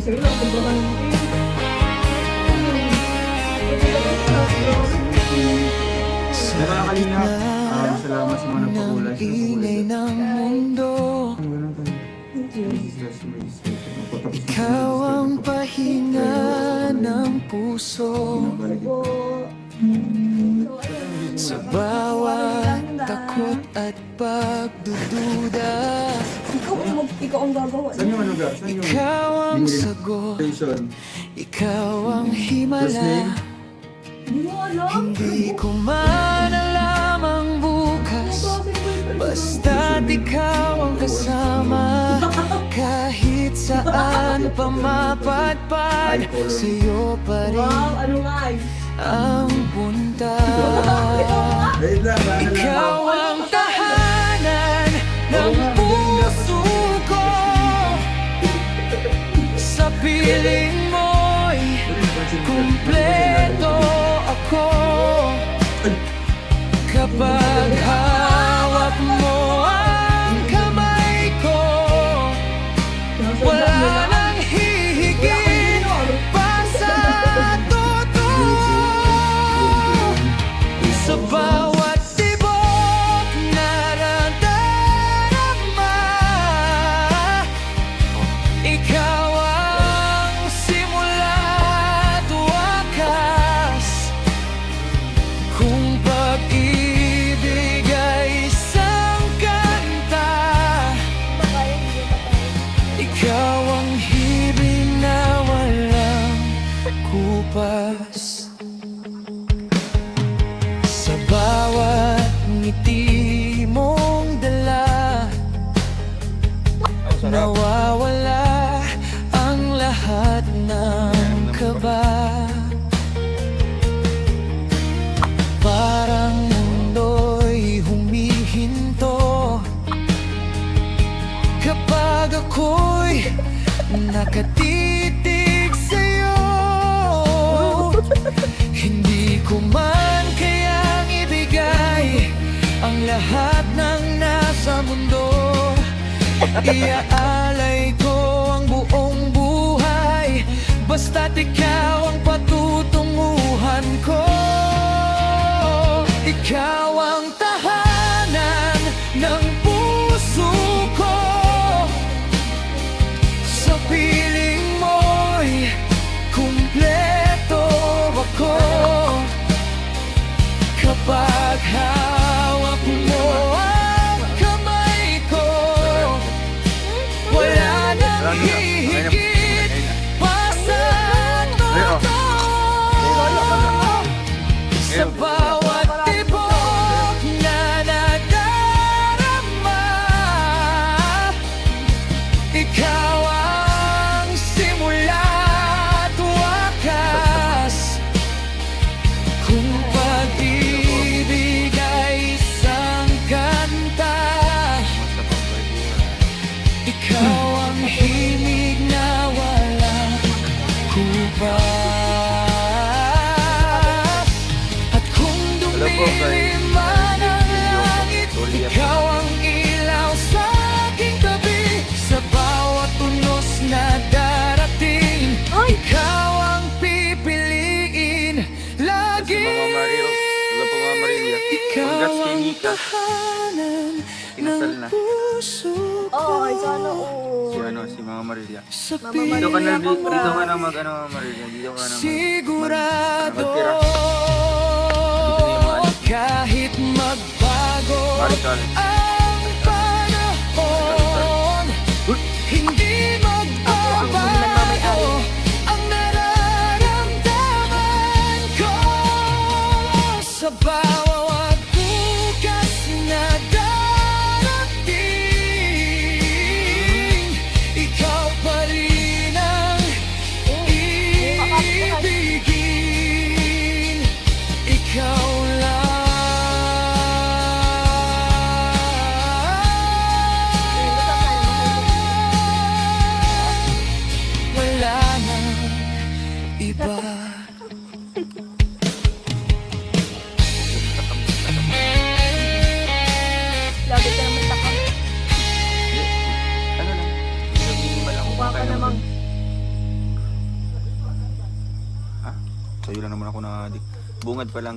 Sige lang, kumbakan mo eh. Nakakalina. Salamat sa mga nagpakulay. Ingay ng mundo, ikaw ang pahinga ng puso. Sa bawat takot at pagdududa, Ikaw ang gagawa. Saan yung ano ga? Saan yung ikaw ang sagot, station? ikaw ang First himala. name? Hindi mo alam. Hindi ko man alam ang bukas, basta't ikaw ang kasama. Kahit saan pa mapadpad, sa'yo pa rin Wow, ano nga eh. ang punta. Wait lang, bahala lang. Ikaw ang tahanan ng puso ko. Sa piling mo'y kumpleto ako. Kapag hawak mo ang kamay ko, wala nang hihigit pa sa totoo. Sa bawat tibok na nadarama, ikaw ang simula at wakas. Kung pag-ibig ay isang kanta, ikaw ang hibig na walang kupas. Sa bawat ngiti mong dala, nawawala ang lahat ng kaba. Parang mundo'y humihinto kapag ako'y nakatitig sa'yo. Hindi ko man kayang ibigay ang lahat ng nasa mundo. Iaalay ko ang buong buhay, basta't ikaw ang patutunguhan ko. Ikaw ang tahanan ng puso ko. Sa piling mo'y kumpleto ako. Kapag hawak mo ang kamay ko, wala nang hihigit pa sa totoo. Sa bawat tibok na nadarama, ikaw ang simula at wakas. Kung pag-ibig ay isang kanta, ikaw ang himig na walang kupas. At kung dumilim man ang langit, ikaw ang ilaw sa aking tabi. Sa bawat unos na darating, ikaw ang pipiliin lagi. Ikaw ang tahanan ng puso ko. Oo, ay sana oo. Si Mama Marilia. Sa Mama piling Dito ka na, Marilia, dito ka na mag, ano, Mama Marilia. Dito ka na mag, sigurado, magtira. kahit magbago Marical. ang panahon, hindi magbabago ang nararamdaman ko. Sa bawat bukas na darating, ikaw pa rin ang ibigin. Ikaw lang. Sa'yo lang naman ako na bungad pa lang.